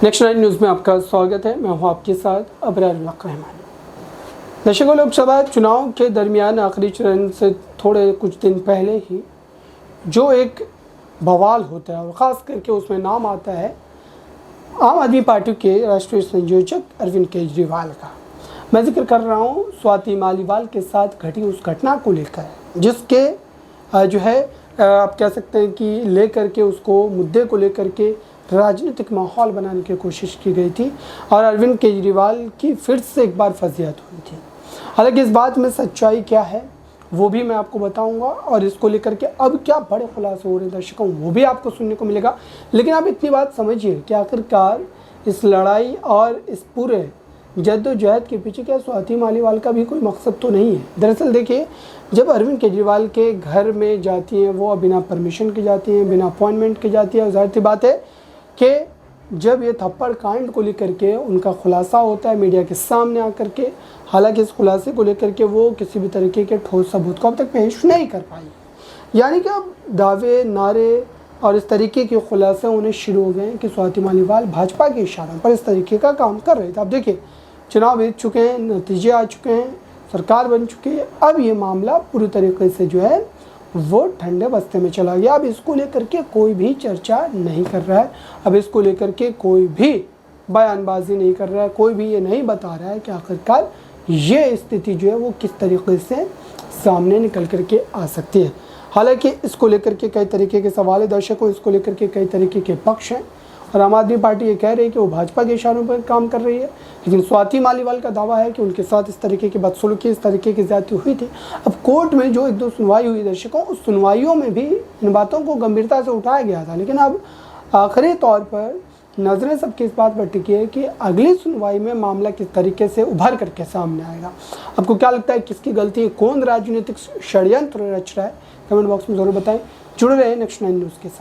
Next 9 news में आपका स्वागत है। मैं हूं आपके साथ अबरार रहमान। दर्शकों, लोकसभा चुनाव के दरमियान आखिरी चरण से थोड़े कुछ दिन पहले ही जो एक बवाल होता है और ख़ास करके उसमें नाम आता है आम आदमी पार्टी के राष्ट्रीय संयोजक अरविंद केजरीवाल का। मैं जिक्र कर रहा हूं स्वाति मालीवाल के साथ घटी उस घटना को लेकर, जिसके जो है आप कह सकते हैं कि लेकर के उसको मुद्दे को लेकर के राजनीतिक माहौल बनाने की कोशिश की गई थी और अरविंद केजरीवाल की फिर से एक बार फजीहत हुई थी। हालांकि इस बात में सच्चाई क्या है वो भी मैं आपको बताऊंगा और इसको लेकर के अब क्या बड़े खुलासे हो रहे हैं दर्शकों वो भी आपको सुनने को मिलेगा। लेकिन आप इतनी बात समझिए कि आखिरकार इस लड़ाई और इस पूरे जद्दोजहद के पीछे क्या स्वाति मालीवाल का भी कोई मकसद तो नहीं है। दरअसल देखिए, जब अरविंद केजरीवाल के घर में जाती हैं वो बिना परमिशन के जाती हैं, बिना अपॉइंटमेंट के जाती है, जाहिर सी बात है कि जब ये थप्पड़ कांड को लेकर के उनका खुलासा होता है मीडिया के सामने आकर के, हालांकि इस खुलासे को लेकर के वो किसी भी तरीके के ठोस सबूत को अब तक पेश नहीं कर पाई। यानी कि अब दावे नारे और इस तरीके के खुलासे होने शुरू हो गए हैं कि स्वाति मालीवाल भाजपा के इशारों पर इस तरीके का काम कर रहे थे। अब देखिए, चुनाव बीत चुके हैं, नतीजे आ चुके हैं, सरकार बन चुकी है। अब ये मामला पूरी तरीके से जो है वो ठंडे बस्ते में चला गया। अब इसको लेकर के कोई भी चर्चा नहीं कर रहा है, अब इसको लेकर के कोई भी बयानबाजी नहीं कर रहा है, कोई भी ये नहीं बता रहा है कि आखिरकार ये स्थिति जो है वो किस तरीके से सामने निकल कर के आ सकती है। हालांकि इसको लेकर के कई तरीके के सवाल है दर्शकों, इसको लेकर के कई तरीके के पक्ष हैं और आम आदमी पार्टी ये कह रही है कि वो भाजपा के इशारों पर काम कर रही है, लेकिन स्वाति मालीवाल का दावा है कि उनके साथ इस तरीके की बदसलूकी, इस तरीके की ज्यादती हुई थी। अब कोर्ट में जो 1-2 सुनवाई हुई दर्शकों, उस सुनवाइयों में भी इन बातों को गंभीरता से उठाया गया था, लेकिन अब आखिरी तौर पर नज़रें सबकी इस बात पर टिकी है कि अगली सुनवाई में मामला किस तरीके से उभर करके सामने आएगा। आपको क्या लगता है, किसकी गलती है, कौन राजनीतिक षड्यंत्र रच रहा है? कमेंट बॉक्स में ज़रूर बताएं। जुड़े रहे नेक्स्ट 9 न्यूज़ के साथ।